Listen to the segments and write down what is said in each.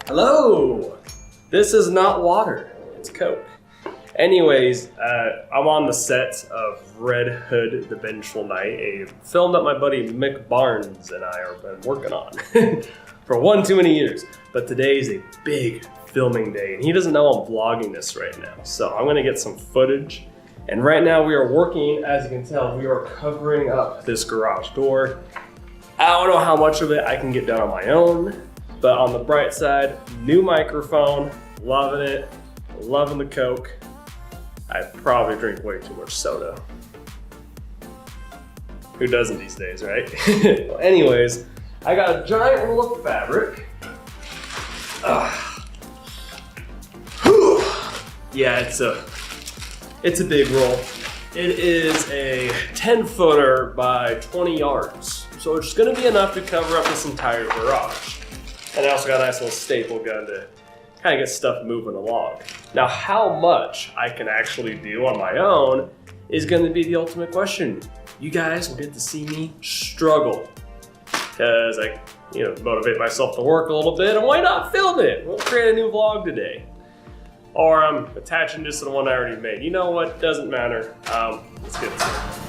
Hello! This is not water, it's Coke. Anyways, I'm on the set of Red Hood, the Vengeful Knight, a film that my buddy Mick Barnes and I have been working on for one too many years. But today is a big filming day, and he doesn't know I'm vlogging this right now. So I'm gonna get some footage. And right now we are working, as you can tell, we are covering up this garage door. I don't know how much of it I can get done on my own, but on the bright side, new microphone, loving it, loving the Coke. I probably drink way too much soda. Who doesn't these days, right? Well, anyways, I got a giant roll of fabric. Yeah, it's a big roll. It is a 10-footer by 20 yards. So it's gonna be enough to cover up this entire garage. And I also got a nice little staple gun to kind of get stuff moving along. Now, how much I can actually do on my own is gonna be the ultimate question. You guys will get to see me struggle. Because I, motivate myself to work a little bit, and why not film it? We'll create a new vlog today. Or I'm attaching this to the one I already made. You know what, doesn't matter. Let's get to it.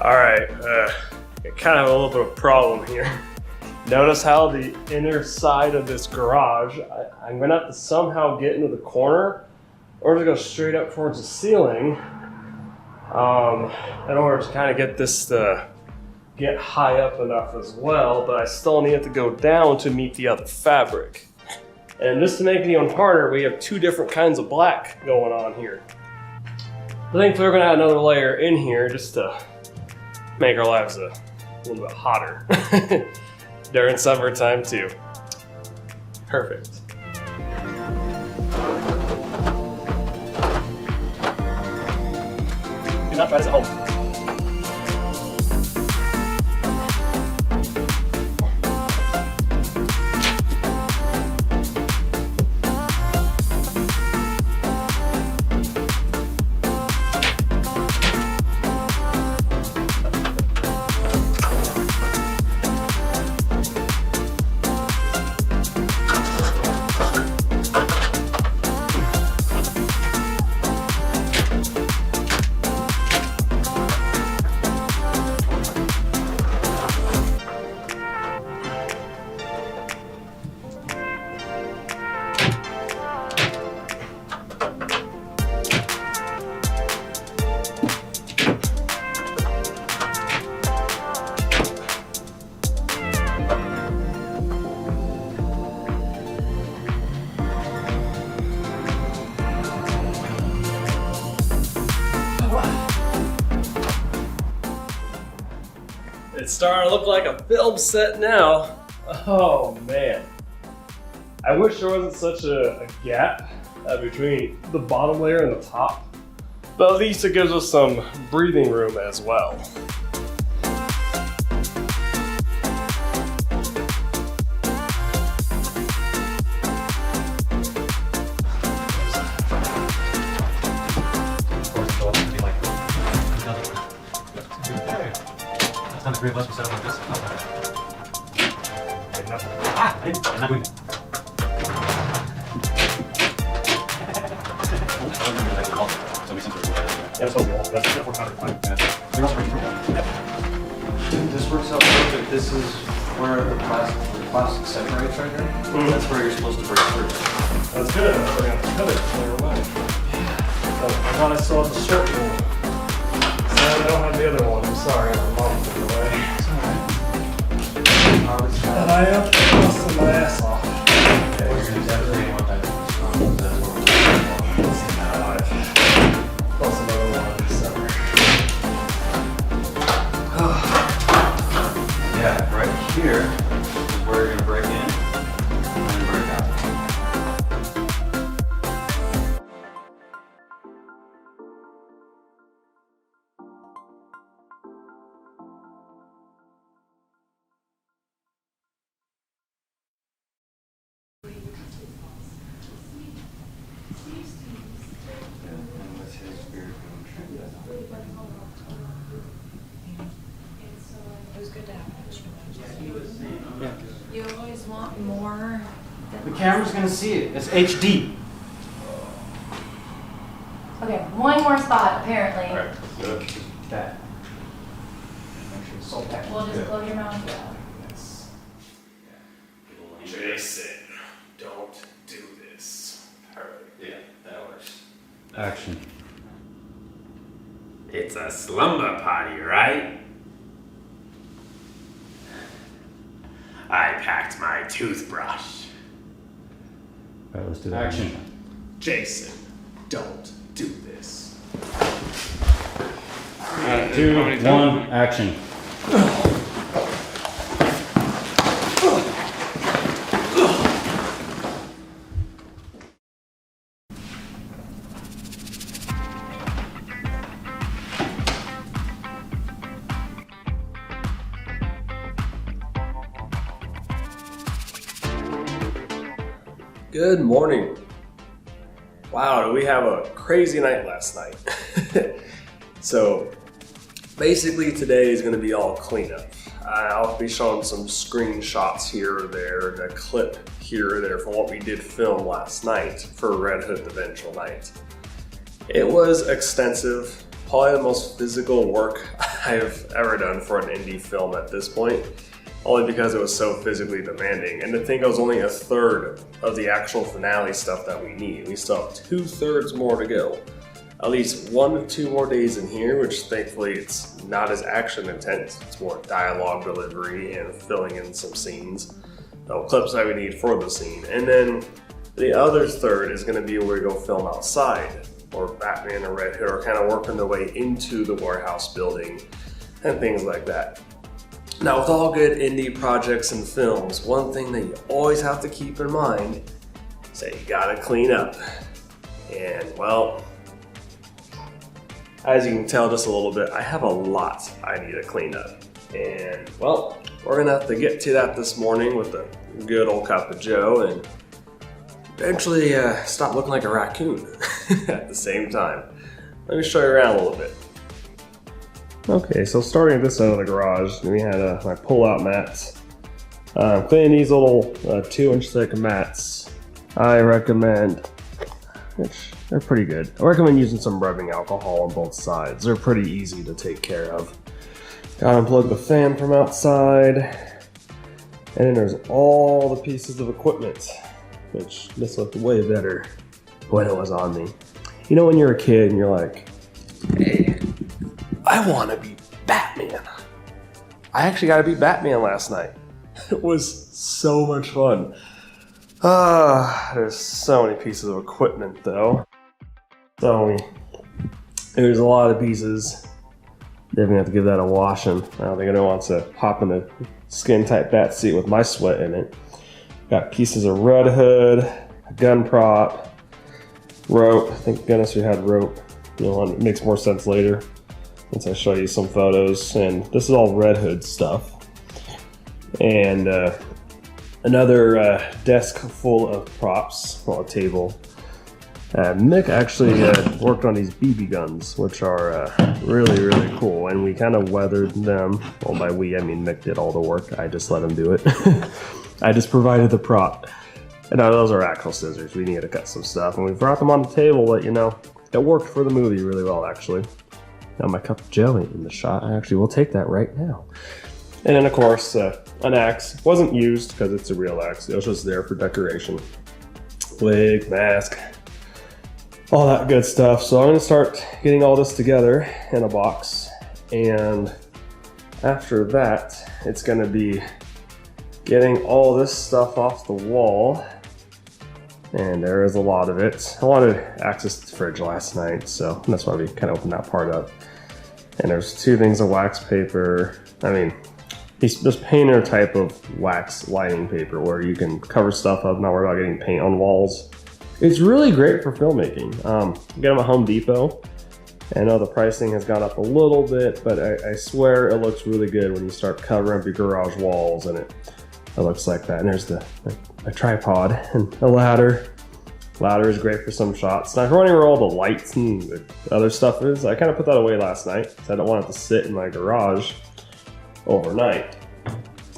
All right, I kind of have a little bit of a problem here. Notice how the inner side of this garage, I'm gonna have to somehow get into the corner or to go straight up towards the ceiling in order to kind of get this to get high up enough as well, but I still need it to go down to meet the other fabric. And just to make it even harder, we have two different kinds of black going on here. I think we're gonna add another layer in here just to make our lives a little bit hotter during summertime too. Perfect. Do not try this at home. It's starting to look like a film set now. Oh man. I wish there wasn't such a gap between the bottom layer and the top, but at least it gives us some breathing room as well. three of us will set up like this. Ah! I'm not doing it. That's what we want. That's what we're trying to find. This works out perfect. This is where the plastic separates right here. That's where you're supposed to break through. That's good. We're going to cut it. Never mind. So I thought I saw the short one. So I don't have the other one. I'm sorry. My mom took it away. And I am busting my ass off. Okay, you're exactly what that is. That's what we're Plus another one. So. Yeah, right here is where you're gonna break in and break out. And with his beard being trimmed out. It was good to have an extra one. You always want more The than camera's gonna see it. It's HD. Okay, one more spot apparently. Alright, good. That. Make sure it's so packed. We'll just close your mouth. Yes. Jason, don't do this. Perfect. Yeah, that works. Action. It's a slumber party, right? I packed my toothbrush. Alright, let's do that. Action. Jason, don't do this. 2, 1, action. Good morning. Wow, did we have a crazy night last night? So basically today is going to be all cleanup. I'll be showing some screenshots here or there and a clip here or there from what we did film last night for Red Hood the Vengeful Knight. It was extensive, probably the most physical work I've ever done for an indie film at this point. Only because it was so physically demanding. And to think it was only a third of the actual finale stuff that we need. We still have 2/3 more to go. At least 1 to 2 more days in here, which thankfully it's not as action intense. It's more dialogue delivery and filling in some scenes. Clips that we need for the scene. And then the other third is gonna be where we go film outside, or Batman and Red Hood are kind of working their way into the warehouse building and things like that. Now, with all good indie projects and films, one thing that you always have to keep in mind is that you gotta clean up. And well, as you can tell just a little bit, I have a lot I need to clean up. And well, we're gonna have to get to that this morning with a good old cup of joe and eventually stop looking like a raccoon at the same time. Let me show you around a little bit. Okay, so starting at this end of the garage, we had my pull-out mats. Cleaning these little 2-inch thick mats, I recommend, which they're pretty good. I recommend using some rubbing alcohol on both sides. They're pretty easy to take care of. Gotta unplug the fan from outside. And then there's all the pieces of equipment, which this looked way better when it was on me. You know when you're a kid and you're like, hey, I want to be Batman. I actually got to be Batman last night. It was so much fun. There's so many pieces of equipment though. So there's a lot of pieces. Definitely have to give that a washing. I don't think anyone wants to hop in a skin tight bat seat with my sweat in it. Got pieces of Red Hood, a gun prop, rope. Thank goodness we had rope. You know, it makes more sense later once I show you some photos. And this is all Red Hood stuff. And another desk full of props, well, a table. Mick actually worked on these BB guns, which are really, really cool, and we kind of weathered them. Well, by we, I mean Mick did all the work. I just let him do it. I just provided the prop. And now those are actual scissors. We needed to cut some stuff, and we brought them on the table, but you know, it worked for the movie really well, actually. Now my cup of jelly in the shot. I actually will take that right now. And then, of course, an axe. Wasn't used because it's a real axe. It was just there for decoration. Wig, mask, all that good stuff. So I'm going to start getting all this together in a box. And after that, it's going to be getting all this stuff off the wall. And there is a lot of it. I wanted access to the fridge last night, so that's why we kind of opened that part up. And there's 2 things of wax paper. I mean, this painter type of wax lining paper where you can cover stuff up, not worry about getting paint on walls. It's really great for filmmaking. Get them at Home Depot. I know the pricing has gone up a little bit, but I swear it looks really good when you start covering up your garage walls, and it looks like that. And there's a tripod and a ladder. Ladder is great for some shots. Now, if you're wondering where all the lights and the other stuff is, I kind of put that away last night because I don't want it to sit in my garage overnight.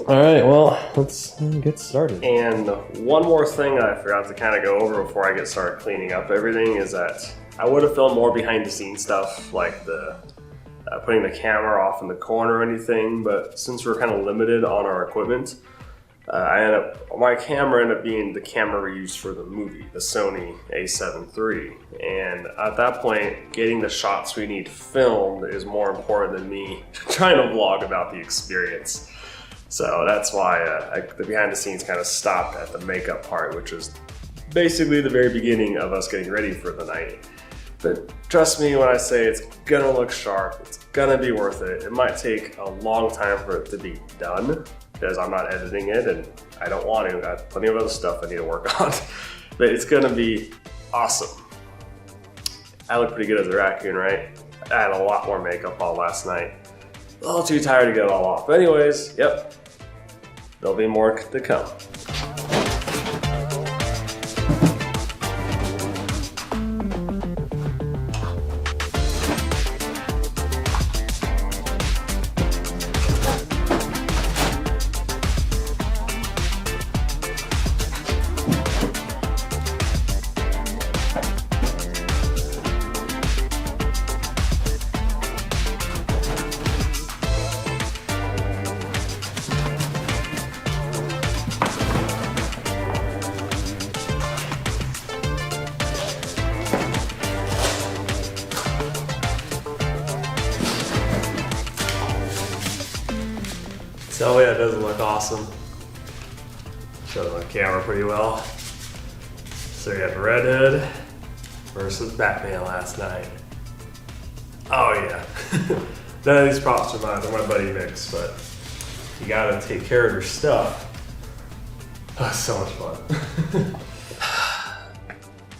All right, well, let's get started. And one more thing I forgot to kind of go over before I get started cleaning up everything is that I would have filmed more behind the scenes stuff, like the putting the camera off in the corner or anything, but since we're kind of limited on our equipment, my camera ended up being the camera we used for the movie, the Sony a7 III. And at that point, getting the shots we need filmed is more important than me trying to vlog about the experience. So that's why the behind the scenes kind of stopped at the makeup part, which was basically the very beginning of us getting ready for the night. But trust me when I say it's gonna look sharp, it's gonna be worth it. It might take a long time for it to be done, because I'm not editing it and I don't want to. I got plenty of other stuff I need to work on. But it's gonna be awesome. I look pretty good as a raccoon, right? I had a lot more makeup on last night. A little too tired to get it all off. But anyways, yep, there'll be more to come. So yeah, it doesn't look awesome. Showed on camera pretty well. So we had Red Hood versus Batman last night. Oh yeah. None of these props are mine, they're my buddy Mick's, but you gotta take care of your stuff. Oh, so much fun.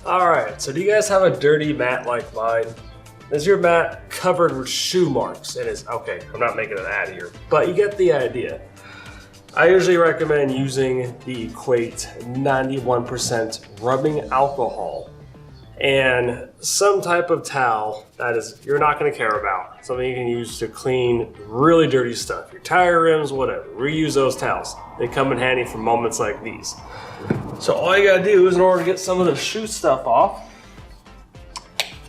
Alright, so do you guys have a dirty mat like mine? Is your mat covered with shoe marks? It is. Okay, I'm not making an ad here, but you get the idea. I usually recommend using the Equate 91% rubbing alcohol and some type of towel that is you're not going to care about. Something you can use to clean really dirty stuff, your tire rims, whatever. Reuse those towels. They come in handy for moments like these. So all you gotta do is, in order to get some of the shoe stuff off,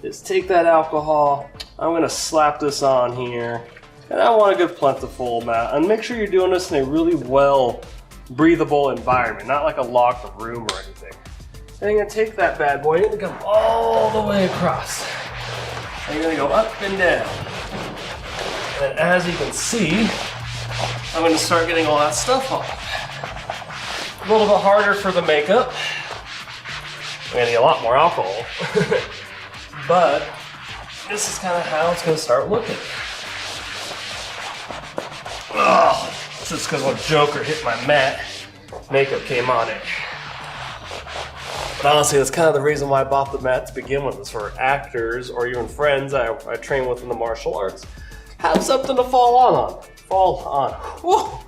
is take that alcohol. I'm gonna slap this on here. And I want a good plentiful amount. And make sure you're doing this in a really well breathable environment, not like a locked room or anything. And you're gonna take that bad boy, you're gonna come all the way across. And you're gonna go up and down. And as you can see, I'm gonna start getting all that stuff off. A little bit harder for the makeup. I'm gonna need a lot more alcohol. But this is kind of how it's gonna start looking. Oh, this is because when Joker hit my mat, makeup came on it. But honestly, that's kind of the reason why I bought the mat to begin with. Is for actors or even friends I train with in the martial arts. Have something to fall on. Fall on. Whoa!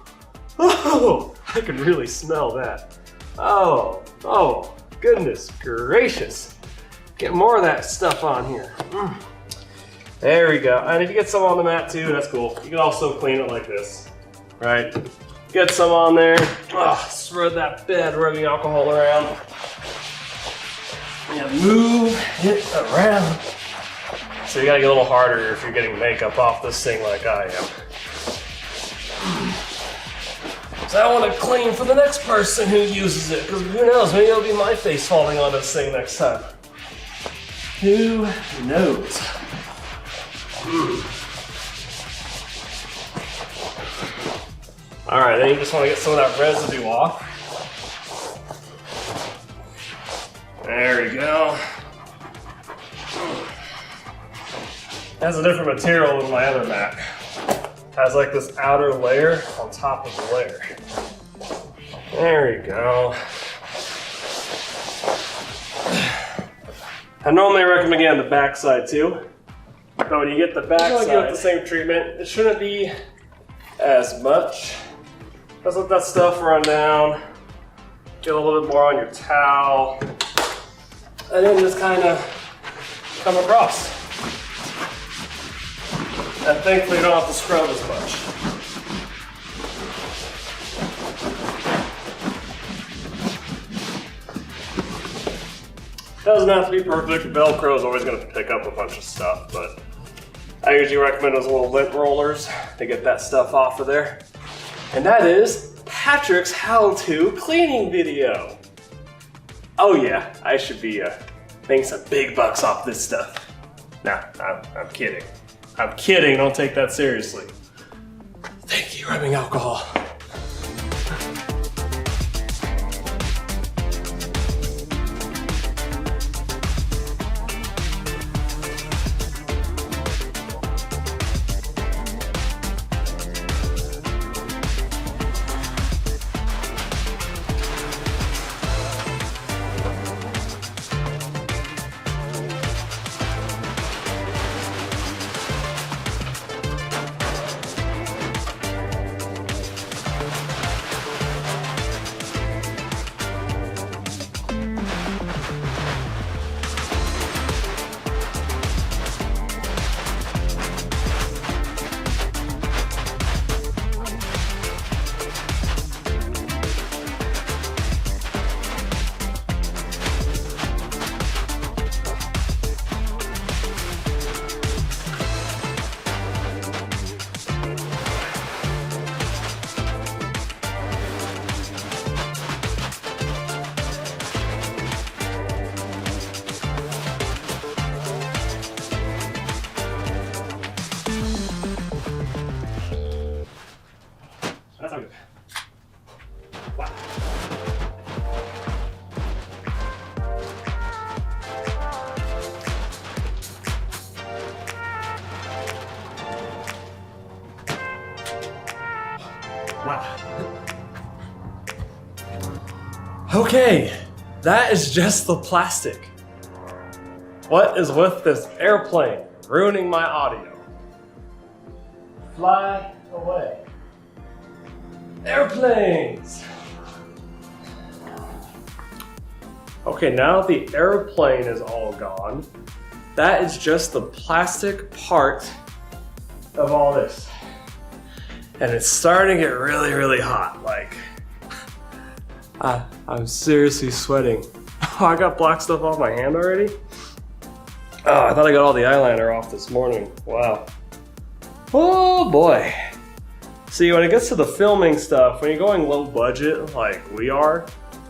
Oh, I can really smell that. Oh, goodness gracious. Get more of that stuff on here. There we go. And if you get some on the mat too, that's cool. You can also clean it like this, right? Get some on there. Spread that bad rubbing alcohol around. Yeah, move it around. So you gotta get a little harder if you're getting makeup off this thing like I am. So I want to clean for the next person who uses it, because who knows, maybe it'll be my face falling on this thing next time. Who knows? All right, then you just want to get some of that residue off. There we go. Has a different material than my other mat. Has like this outer layer on top of the layer. There we go. I normally recommend getting the back side too. But when you get the back side, get the same treatment. It shouldn't be as much. Just let that stuff run down. Get a little bit more on your towel. And then just kind of come across. And thankfully you don't have to scrub as much. Doesn't have to be perfect. Velcro is always going to pick up a bunch of stuff, but I usually recommend those little lint rollers to get that stuff off of there. And that is Patrick's how-to cleaning video. Oh yeah, I should be making some big bucks off this stuff. Nah, I'm kidding. I'm kidding, don't take that seriously. Thank you, rubbing alcohol. That's not good. Wow. Wow. Okay, that is just the plastic. What is with this airplane ruining my audio? Fly away. Airplanes! Okay, now that the airplane is all gone, that is just the plastic part of all this. And it's starting to get really, really hot. Like, I'm seriously sweating. Oh, I got black stuff off my hand already? Oh, I thought I got all the eyeliner off this morning. Wow. Oh boy. See, when it gets to the filming stuff, when you're going low budget like we are,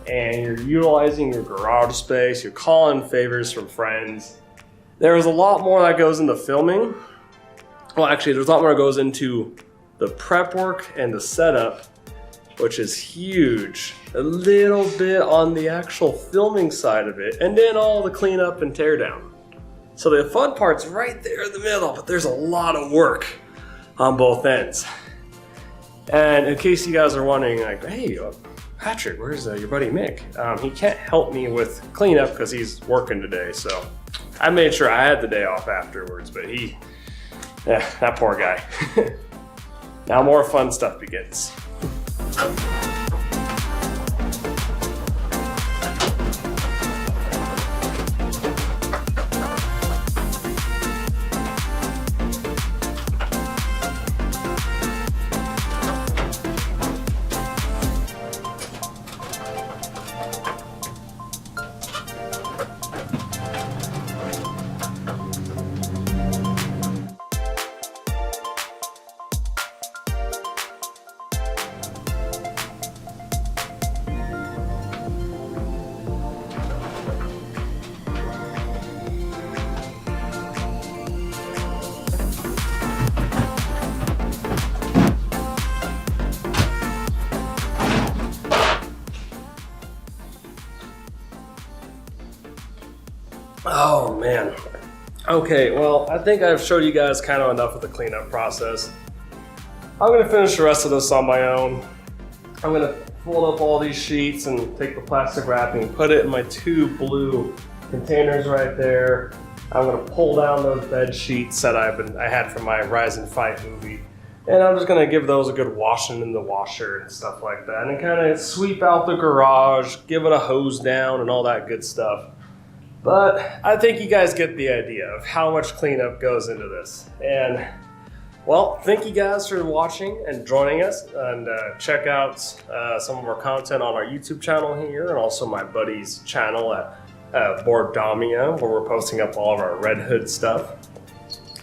and you're utilizing your garage space, you're calling favors from friends, there's a lot more that goes into filming. Well, actually, there's a lot more that goes into the prep work and the setup, which is huge. A little bit on the actual filming side of it, and then all the cleanup and teardown. So the fun part's right there in the middle, but there's a lot of work on both ends. And in case you guys are wondering, like, hey, Patrick, where's your buddy Mick? He can't help me with cleanup because he's working today, so I made sure I had the day off afterwards, but that poor guy. Now more fun stuff begins. Okay, well, I think I've showed you guys kind of enough of the cleanup process. I'm gonna finish the rest of this on my own. I'm gonna fold up all these sheets and take the plastic wrapping and put it in my 2 blue containers right there. I'm gonna pull down those bed sheets that I had from my Rise and Fight movie. And I'm just gonna give those a good washing in the washer and stuff like that. And kind of sweep out the garage, give it a hose down and all that good stuff. But I think you guys get the idea of how much cleanup goes into this. And well, thank you guys for watching and joining us, and check out some of our content on our YouTube channel here, and also my buddy's channel at Boredomia, where we're posting up all of our Red Hood stuff.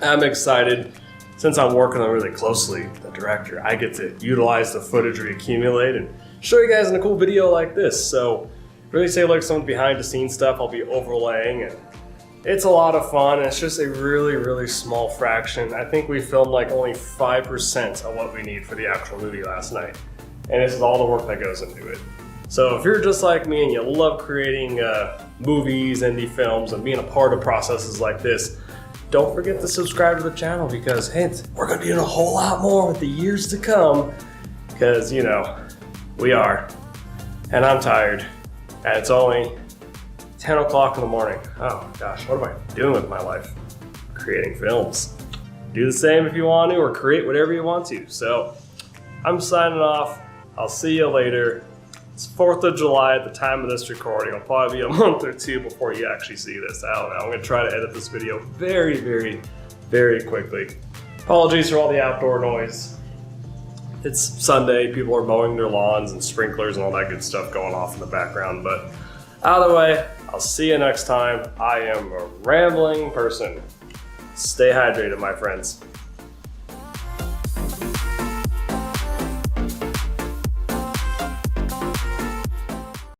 I'm excited, since I'm working on really closely with the director, I get to utilize the footage we accumulate and show you guys in a cool video like this. So really say like some behind the scenes stuff I'll be overlaying, and it's a lot of fun. It's just a really, really small fraction. I think we filmed like only 5% of what we need for the actual movie last night. And this is all the work that goes into it. So if you're just like me and you love creating movies, indie films, and being a part of processes like this, don't forget to subscribe to the channel, because hey, we're gonna be doing a whole lot more with the years to come, because you know, we are. And I'm tired, and it's only 10 o'clock in the morning. Oh gosh, what am I doing with my life? Creating films. Do the same if you want to, or create whatever you want to. So I'm signing off. I'll see you later. It's 4th of July at the time of this recording. It'll probably be a month or 2 before you actually see this. I don't know. I'm gonna try to edit this video very, very, very quickly. Apologies for all the outdoor noise. It's Sunday, people are mowing their lawns and sprinklers and all that good stuff going off in the background, but out of the way, I'll see you next time. I am a rambling person. Stay hydrated, my friends.